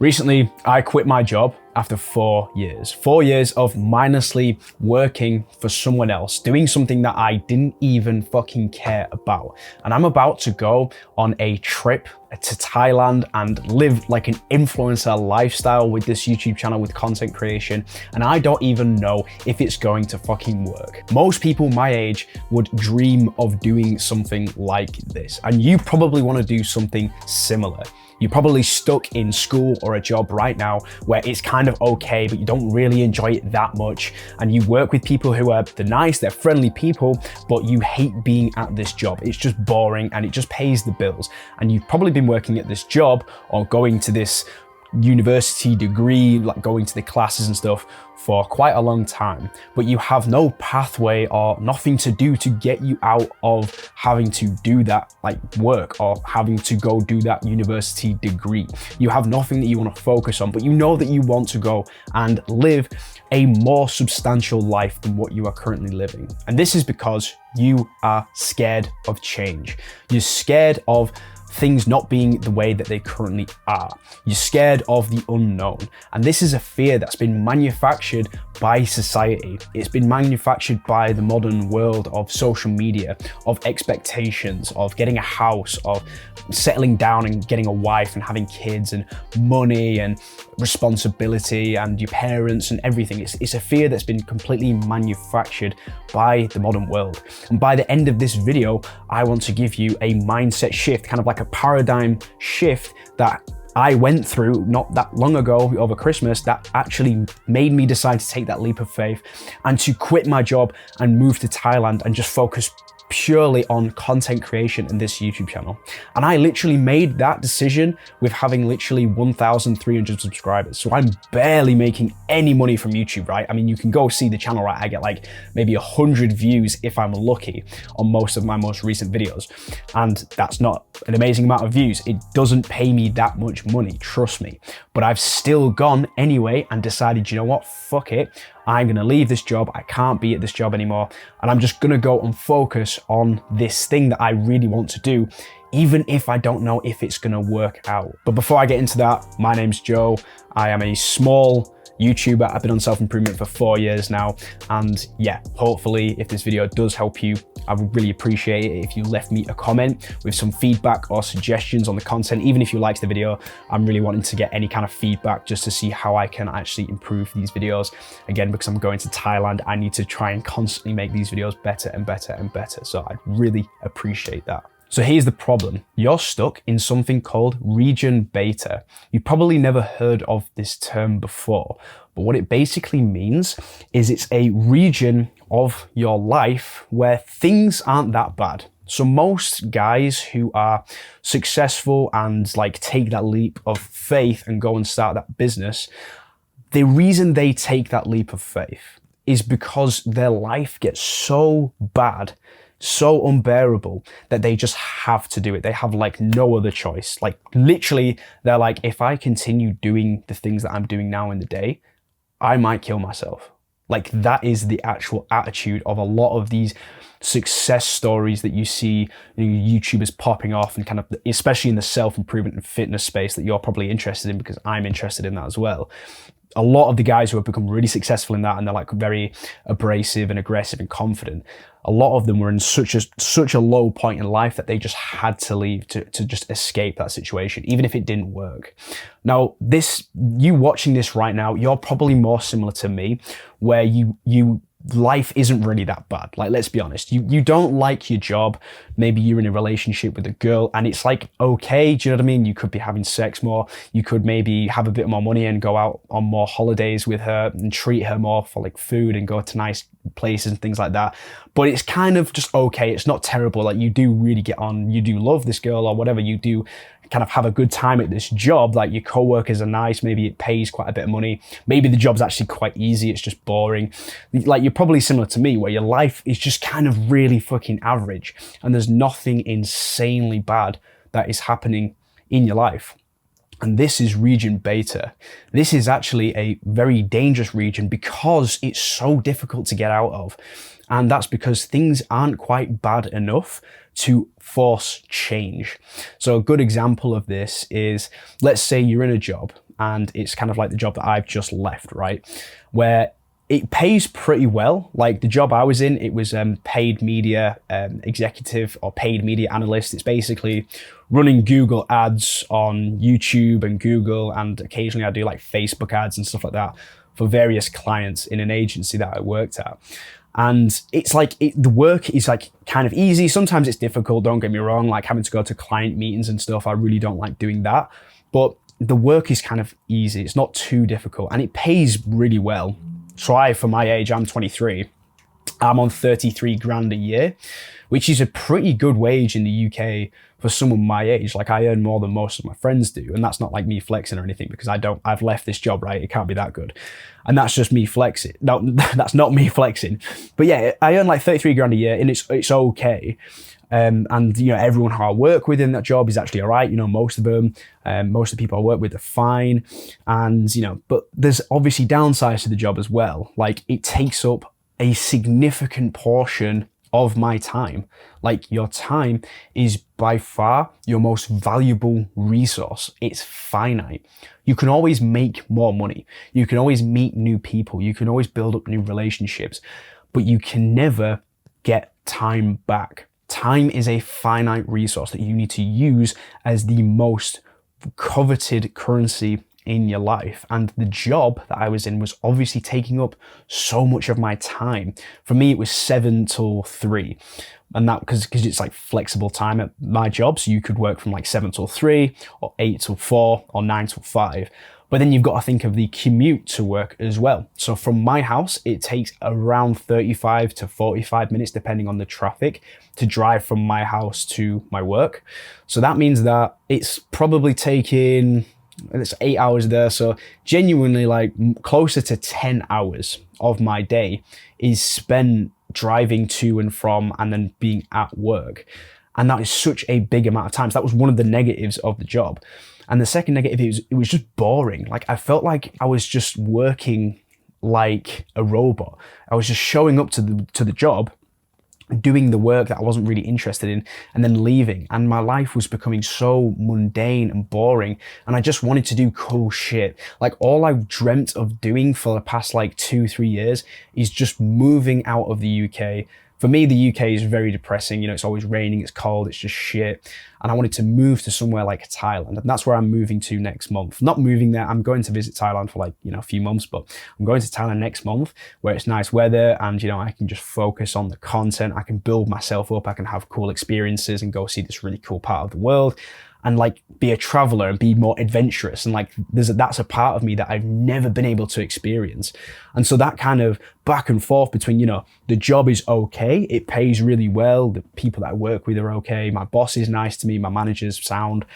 Recently, I quit my job after 4 years. 4 years of mindlessly working for someone else, doing something that I didn't even fucking care about. And I'm about to go on a trip to Thailand and live like an influencer lifestyle with this YouTube channel with content creation. And I don't even know if it's going to fucking work. Most people my age would dream of doing something like this. And you probably want to do something similar. You're probably stuck in school or a job right now where it's kind of okay, but you don't really enjoy it that much. And you work with people who are they're friendly people, but you hate being at this job. It's just boring and it just pays the bills. And you've probably been working at this job or going to this university degree, like going to the classes and stuff for quite a long time, but you have no pathway or nothing to do to get you out of having to do that like work or having to go do that university degree. You have nothing that you want to focus on, but you know that you want to go and live a more substantial life than what you are currently living. And this is because you are scared of change. You're scared of things not being the way that they currently are. You're scared of the unknown. And this is a fear that's been manufactured by society. It's been manufactured by the modern world of social media, of expectations, of getting a house, of settling down and getting a wife and having kids and money and responsibility and your parents and everything. It's a fear that's been completely manufactured by the modern world. And by the end of this video, I want to give you a mindset shift, kind of like a paradigm shift that I went through not that long ago over Christmas that actually made me decide to take that leap of faith and to quit my job and move to Thailand and just focus purely on content creation in this YouTube channel. And I literally made that decision with having literally 1,300 subscribers. So I'm barely making any money from YouTube, right? I mean, you can go see the channel, right? I get like maybe 100 views if I'm lucky on most of my most recent videos. And that's not an amazing amount of views. It doesn't pay me that much money, trust me. But I've still gone anyway and decided, you know what, fuck it. I'm gonna leave this job. I can't be at this job anymore. And I'm just gonna go and focus on this thing that I really want to do, even if I don't know if it's gonna work out. But before I get into that, my name's Joe. I am a small YouTuber. I've been on self-improvement for 4 years now. And yeah, hopefully if this video does help you, I would really appreciate it if you left me a comment with some feedback or suggestions on the content. Even if you liked the video, I'm really wanting to get any kind of feedback just to see how I can actually improve these videos. Again, because I'm going to Thailand, I need to try and constantly make these videos better and better and better. So I'd really appreciate that. So here's the problem. You're stuck in something called region beta. You've probably never heard of this term before, but what it basically means is it's a region of your life where things aren't that bad. So most guys who are successful and like take that leap of faith and go and start that business, the reason they take that leap of faith is because their life gets so bad, so unbearable that they just have to do it. They have like no other choice. Like literally, they're like, if I continue doing the things that I'm doing now in the day, I might kill myself. Like that is the actual attitude of a lot of these success stories that you see, YouTubers popping off and kind of, especially in the self-improvement and fitness space that you're probably interested in, because I'm interested in that as well. A lot of the guys who have become really successful in that and they're like very abrasive and aggressive and confident, a lot of them were in such a low point in life that they just had to leave to just escape that situation, even if it didn't work. Now, you watching this right now, you're probably more similar to me, where life isn't really that bad. Like, let's be honest, you don't like your job. Maybe you're in a relationship with a girl and it's like, okay, do you know what I mean? You could be having sex more. You could maybe have a bit more money and go out on more holidays with her and treat her more for like food and go to nice places and things like that. But it's kind of just okay. It's not terrible. Like you do really get on, you do love this girl or whatever, you do kind of have a good time at this job. Like your co-workers are nice. Maybe it pays quite a bit of money. Maybe the job's actually quite easy. It's just boring. Like you're probably similar to me where your life is just kind of really fucking average and there's nothing insanely bad that is happening in your life. And this is region beta. This is actually a very dangerous region because it's so difficult to get out of. And that's because things aren't quite bad enough to force change. So a good example of this is, let's say you're in a job and it's kind of like the job that I've just left, right? Where it pays pretty well. Like the job I was in, it was paid media executive or paid media analyst. It's basically running Google ads on YouTube and Google, and occasionally I do like Facebook ads and stuff like that for various clients in an agency that I worked at. And it's like, the work is like kind of easy. Sometimes it's difficult, don't get me wrong, like having to go to client meetings and stuff. I really don't like doing that. But the work is kind of easy. It's not too difficult and it pays really well. So for my age, I'm 23, I'm on 33 grand a year, which is a pretty good wage in the UK for someone my age. Like I earn more than most of my friends do. And that's not like me flexing or anything, because I've left this job, right? It can't be that good. And that's just me flexing. No, that's not me flexing. But yeah, I earn like 33 grand a year and it's okay. And you know, everyone who I work with in that job is actually all right. You know, most of them, most of the people I work with are fine. And, you know, but there's obviously downsides to the job as well. Like it takes up a significant portion of my time. Like your time is by far your most valuable resource. It's finite. You can always make more money. You can always meet new people. You can always build up new relationships, but you can never get time back. Time is a finite resource that you need to use as the most coveted currency in your life. And the job that I was in was obviously taking up so much of my time. For me, it was 7 till 3. And that because it's like flexible time at my job. So you could work from like 7 till 3 or 8 till 4 or 9 till 5. But then you've got to think of the commute to work as well. So from my house, it takes around 35 to 45 minutes, depending on the traffic, to drive from my house to my work. So that means that it's probably taking, it's 8 hours there. So genuinely like closer to 10 hours of my day is spent driving to and from and then being at work. And that is such a big amount of time. So that was one of the negatives of the job. And the second negative is it was just boring. Like I felt like I was just working like a robot. I was just showing up to the job, doing the work that I wasn't really interested in, and then leaving. And my life was becoming so mundane and boring. And I just wanted to do cool shit. Like all I've dreamt of doing for the past like 2-3 years is just moving out of the UK. For me, the UK is very depressing. You know, it's always raining, it's cold, it's just shit. And I wanted to move to somewhere like Thailand. And that's where I'm moving to next month. Not moving there, I'm going to visit Thailand for like, you know, a few months, but I'm going to Thailand next month where it's nice weather and, you know, I can just focus on the content. I can build myself up. I can have cool experiences and go see this really cool part of the world and like be a traveler and be more adventurous. And like that's a part of me that I've never been able to experience. And so that kind of back and forth between, you know, the job is okay, it pays really well, the people that I work with are okay, my boss is nice to me, my manager's sound.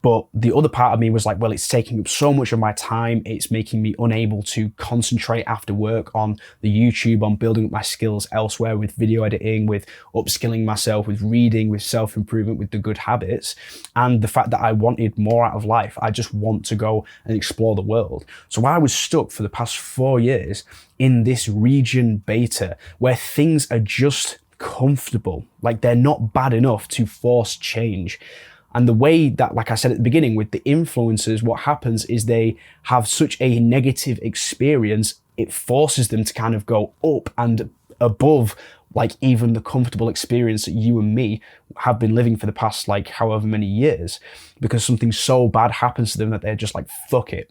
But the other part of me was like, well, it's taking up so much of my time. It's making me unable to concentrate after work on the YouTube, on building up my skills elsewhere with video editing, with upskilling myself, with reading, with self-improvement, with the good habits. And the fact that I wanted more out of life. I just want to go and explore the world. So I was stuck for the past 4 years in this region beta where things are just comfortable. Like they're not bad enough to force change. And the way that, like I said at the beginning, with the influencers, what happens is they have such a negative experience, it forces them to kind of go up and above like even the comfortable experience that you and me have been living for the past like however many years, because something so bad happens to them that they're just like, fuck it,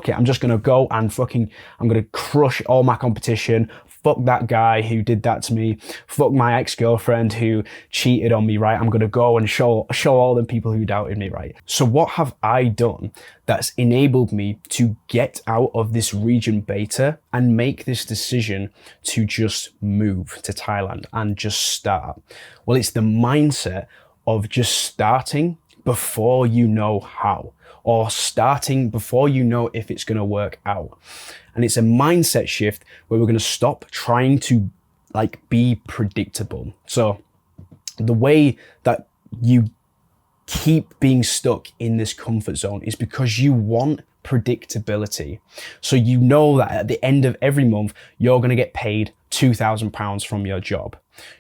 I'm just gonna go and I'm gonna crush all my competition. Fuck that guy who did that to me. Fuck my ex-girlfriend who cheated on me, right? I'm gonna go and show all the people who doubted me, right? So what have I done that's enabled me to get out of this region beta and make this decision to just move to Thailand and just start? Well, it's the mindset of just starting before you know how, or starting before you know if it's going to work out. And it's a mindset shift where we're going to stop trying to like be predictable. So the way that you keep being stuck in this comfort zone is because you want predictability. So you know that at the end of every month, you're going to get paid £2,000 from your job.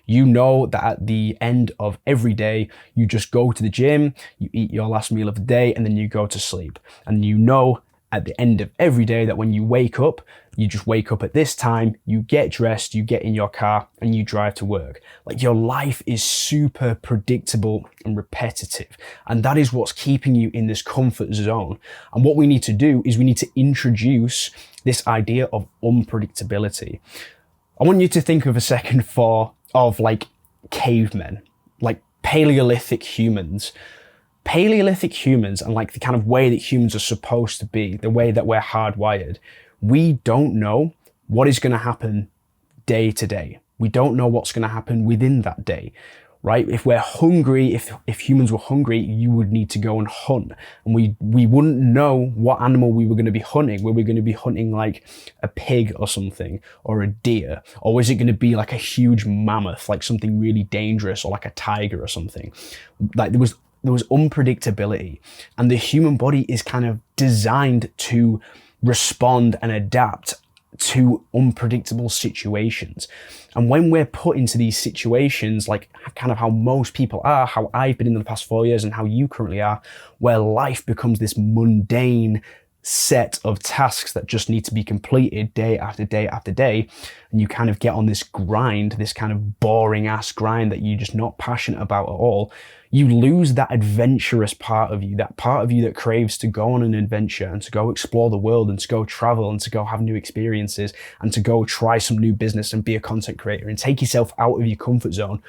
You know that at the end of every day, you just go to the gym, you eat your last meal of the day, and then you go to sleep. And you know at the end of every day that when you wake up, you just wake up at this time, you get dressed, you get in your car and you drive to work. Like your life is super predictable and repetitive. And that is what's keeping you in this comfort zone. And what we need to do is we need to introduce this idea of unpredictability. I want you to think of a second of like cavemen, like Paleolithic humans. Paleolithic humans and like the kind of way that humans are supposed to be, the way that we're hardwired, we don't know what is going to happen day to day. We don't know what's going to happen within that day, right? If we're hungry, if humans were hungry, you would need to go and hunt. And we wouldn't know what animal we were going to be hunting. Were we going to be hunting like a pig or something, or a deer? Or was it going to be like a huge mammoth, like something really dangerous, or like a tiger or something? Like there was unpredictability, and the human body is kind of designed to respond and adapt to unpredictable situations. And when we're put into these situations, like kind of how most people are, how I've been in the past 4 years and how you currently are, where life becomes this mundane set of tasks that just need to be completed day after day after day, and you kind of get on this grind, this kind of boring ass grind that you're just not passionate about at all, you lose that adventurous part of you, that part of you that craves to go on an adventure and to go explore the world and to go travel and to go have new experiences and to go try some new business and be a content creator and take yourself out of your comfort zone.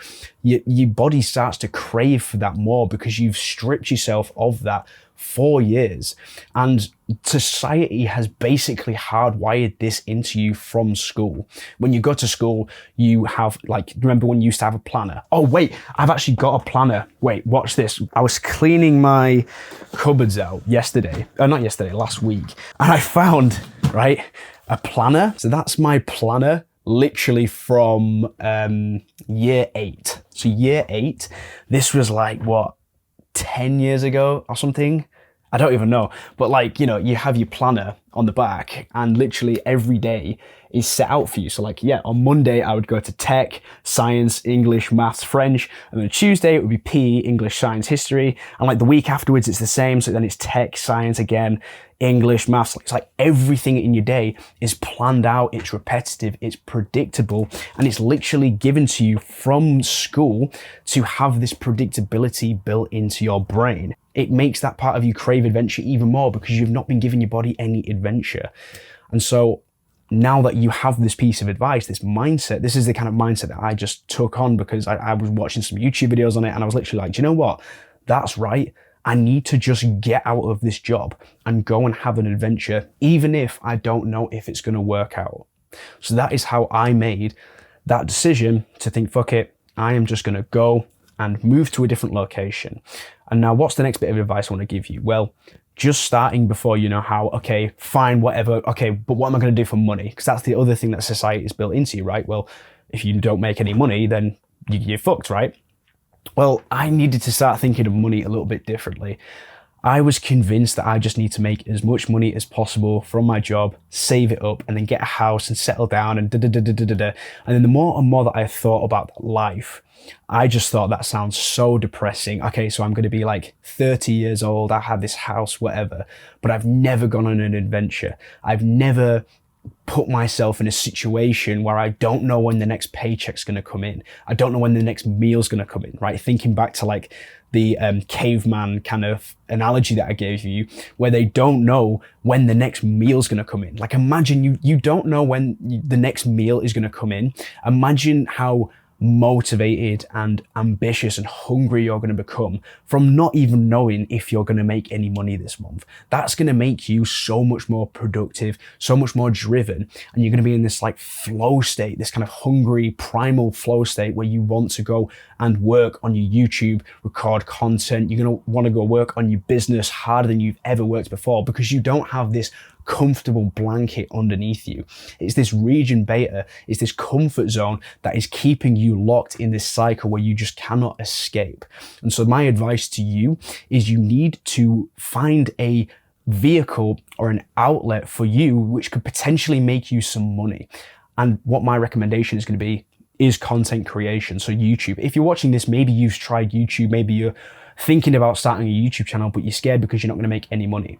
Your body starts to crave for that more because you've stripped yourself of that 4 years. And society has basically hardwired this into you from school. When you go to school, you have like, remember when you used to have a planner? Oh wait, I've actually got a planner. Wait, watch this. I was cleaning my cupboards out last week. And I found, right, a planner. So that's my planner literally from year 8. So year 8, this was like what, 10 years ago or something? I don't even know. But like, you know, you have your planner on the back and literally every day is set out for you. So like, yeah, on Monday I would go to tech, science, English, maths, French. And then Tuesday it would be PE, English, science, history. And like the week afterwards it's the same. So then it's tech, science again, English, maths. It's like everything in your day is planned out. It's repetitive, it's predictable, and it's literally given to you from school to have this predictability built into your brain. It makes that part of you crave adventure even more because you've not been giving your body any adventure. And so now that you have this piece of advice, this mindset, this is the kind of mindset that I just took on because I was watching some YouTube videos on it and I was literally like, do you know what? That's right. I need to just get out of this job and go and have an adventure, even if I don't know if it's going to work out. So that is how I made that decision to think, fuck it, I am just going to go and move to a different location. And now what's the next bit of advice I want to give you? Well, just starting before you know how, okay, fine, whatever. Okay, but what am I going to do for money? Because that's the other thing that society is built into you, right? Well, if you don't make any money, then you're fucked, right? Well, I needed to start thinking of money a little bit differently. I was convinced that I just need to make as much money as possible from my job, save it up, and then get a house and settle down and da-da-da-da-da-da. And then the more and more that I thought about that life, I just thought that sounds so depressing. Okay, so I'm going to be like 30 years old, I have this house, whatever, but I've never gone on an adventure. I've never put myself in a situation where I don't know when the next paycheck's going to come in. I don't know when the next meal's going to come in, right? Thinking back to like the caveman kind of analogy that I gave you, where they don't know when the next meal's going to come in. Like imagine you don't know when the next meal is going to come in. Imagine how motivated and ambitious and hungry you're going to become from not even knowing if you're going to make any money this month. That's going to make you so much more productive, so much more driven, and you're going to be in this like flow state, this kind of hungry primal flow state where you want to go and work on your YouTube, record content. You're going to want to go work on your business harder than you've ever worked before because you don't have this comfortable blanket underneath you. It's this region beta, it's this comfort zone that is keeping you locked in this cycle where you just cannot escape. And so my advice to you is you need to find a vehicle or an outlet for you which could potentially make you some money. And what my recommendation is going to be is content creation. So YouTube. If you're watching this, maybe you've tried YouTube, maybe you're thinking about starting a YouTube channel, but you're scared because you're not going to make any money.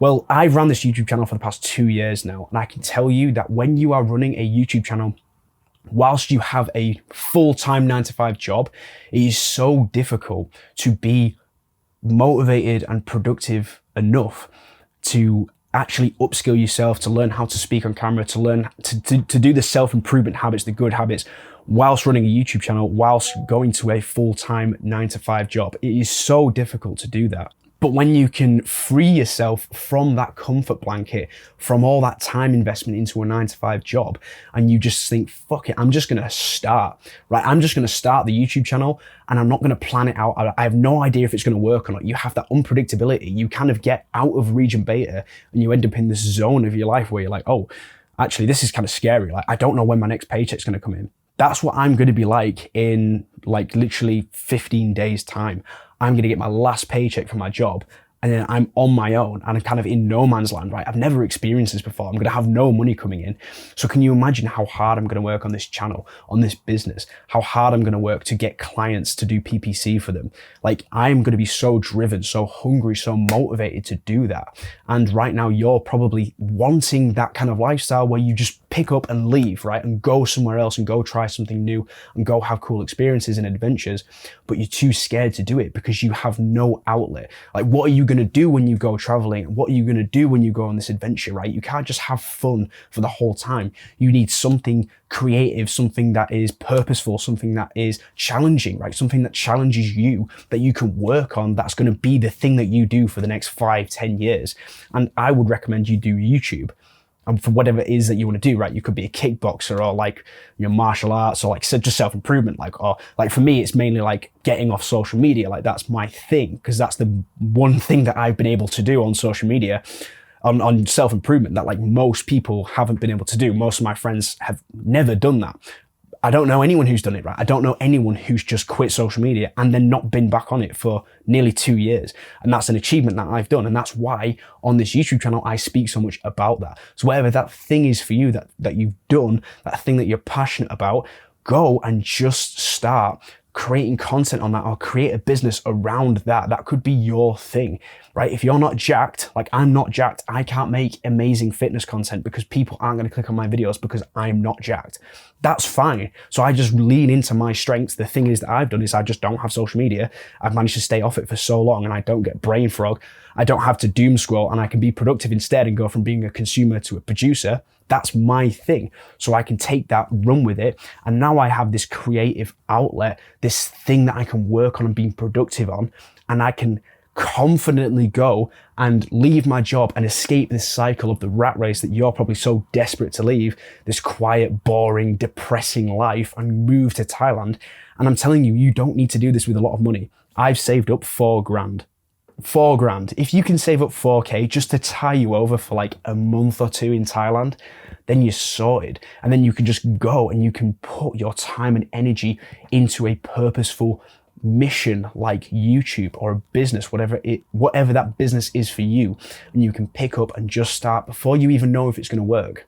Well, I've run this YouTube channel for the past 2 years now, and I can tell you that when you are running a YouTube channel, whilst you have a full-time 9 to 5 job, it is so difficult to be motivated and productive enough to actually upskill yourself, to learn how to speak on camera, to learn to do the self-improvement habits, the good habits, whilst running a YouTube channel, whilst going to a full-time 9 to 5 job. It is so difficult to do that. But when you can free yourself from that comfort blanket, from all that time investment into a 9 to 5 job, and you just think, fuck it, I'm just gonna start, right? I'm just gonna start the YouTube channel and I'm not gonna plan it out. I have no idea if it's gonna work or not. You have that unpredictability. You kind of get out of region beta and you end up in this zone of your life where you're like, oh, actually, this is kind of scary. Like, I don't know when my next paycheck's gonna come in. That's what I'm gonna be like in like literally 15 days time. I'm going to get my last paycheck from my job, and then I'm on my own and I'm kind of in no man's land, right? I've never experienced this before. I'm going to have no money coming in. So can you imagine how hard I'm going to work on this channel, on this business, how hard I'm going to work to get clients to do PPC for them? Like, I'm going to be so driven, so hungry, so motivated to do that. And right now you're probably wanting that kind of lifestyle where you just pick up and leave, right? And go somewhere else and go try something new and go have cool experiences and adventures, but you're too scared to do it because you have no outlet. Like, what are you going to do when you go traveling? What are you going to do when you go on this adventure, right? You can't just have fun for the whole time. You need something creative, something that is purposeful, something that is challenging, right? Something that challenges you, that you can work on, that's going to be the thing that you do for the next 5-10 years. And I would recommend you do YouTube. And for whatever it is that you want to do, right? You could be a kickboxer or like, you know, martial arts, or like just self-improvement, or like for me, it's mainly like getting off social media. Like, that's my thing, because that's the one thing that I've been able to do on social media, on self-improvement, that like most people haven't been able to do. Most of my friends have never done that. I don't know anyone who's done it, right? I don't know anyone who's just quit social media and then not been back on it for nearly 2 years. And that's an achievement that I've done. And that's why on this YouTube channel, I speak so much about that. So whatever that thing is for you that you've done, that thing that you're passionate about, go and just start creating content on that, or create a business around that. That could be your thing, right? If you're not jacked, like I'm not jacked, I can't make amazing fitness content because people aren't going to click on my videos because I'm not jacked. That's fine. So I just lean into my strengths. The thing is that I've done is I just don't have social media. I've managed to stay off it for so long, and I don't get brain fog. I don't have to doom scroll, and I can be productive instead and go from being a consumer to a producer. That's my thing. So I can take that, run with it. And now I have this creative outlet, this thing that I can work on and be productive on. And I can confidently go and leave my job and escape this cycle of the rat race that you're probably so desperate to leave, this quiet, boring, depressing life, and move to Thailand. And I'm telling you, you don't need to do this with a lot of money. I've saved up $4,000. $4,000. If you can save up 4K just to tie you over for like a month or two in Thailand, then you're sorted. And then you can just go and you can put your time and energy into a purposeful mission like YouTube or a business, whatever that business is for you. And you can pick up and just start before you even know if it's going to work.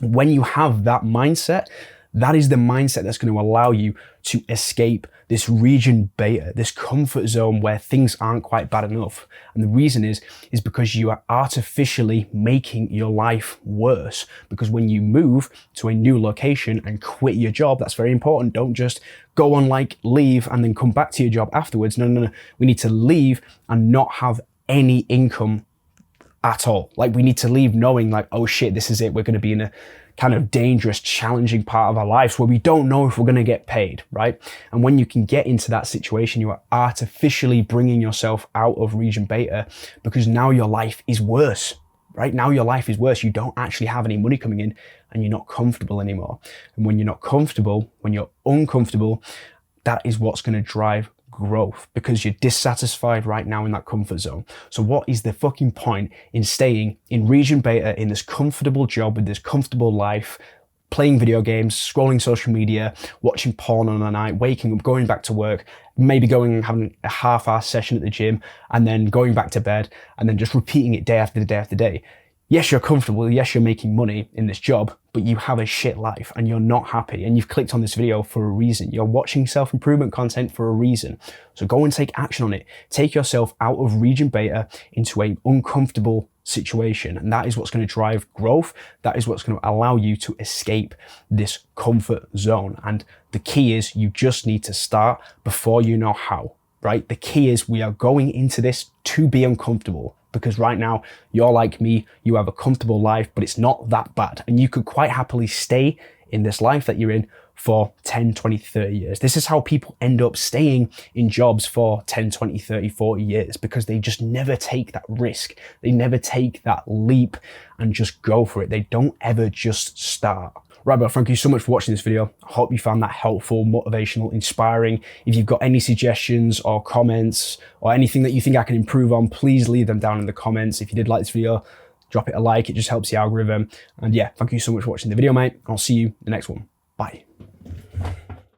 When you have that mindset, that is the mindset that's going to allow you to escape this region beta, this comfort zone where things aren't quite bad enough. And the reason is because you are artificially making your life worse. Because when you move to a new location and quit your job, that's very important. Don't just go on like leave and then come back to your job afterwards. No. We need to leave and not have any income at all. Like, we need to leave knowing like, oh shit, this is it. We're going to be in a kind of dangerous, challenging part of our lives where we don't know if we're going to get paid, right? And when you can get into that situation, you are artificially bringing yourself out of region beta, because now your life is worse, right? Now your life is worse. You don't actually have any money coming in and you're not comfortable anymore. And when you're not comfortable, when you're uncomfortable, that is what's going to drive growth, because you're dissatisfied right now in that comfort zone. So what is the fucking point in staying in region beta, in this comfortable job with this comfortable life, playing video games, scrolling social media, watching porn on a night, waking up, going back to work, maybe going and having a half-hour session at the gym, and then going back to bed, and then just repeating it day after day after day? Yes, you're comfortable. Yes, you're making money in this job, but you have a shit life and you're not happy, and you've clicked on this video for a reason. You're watching self-improvement content for a reason. So go and take action on it. Take yourself out of region beta into an uncomfortable situation. And that is what's going to drive growth. That is what's going to allow you to escape this comfort zone. And the key is you just need to start before you know how, right? The key is we are going into this to be uncomfortable, because right now you're like me, you have a comfortable life, but it's not that bad. And you could quite happily stay in this life that you're in for 10, 20, 30 years. This is how people end up staying in jobs for 10, 20, 30, 40 years, because they just never take that risk. They never take that leap and just go for it. They don't ever just start. Right, bro, thank you so much for watching this video. I hope you found that helpful, motivational, inspiring. If you've got any suggestions or comments or anything that you think I can improve on, please leave them down in the comments. If you did like this video, drop it a like. It just helps the algorithm. And yeah, thank you so much for watching the video, mate. I'll see you in the next one. Bye.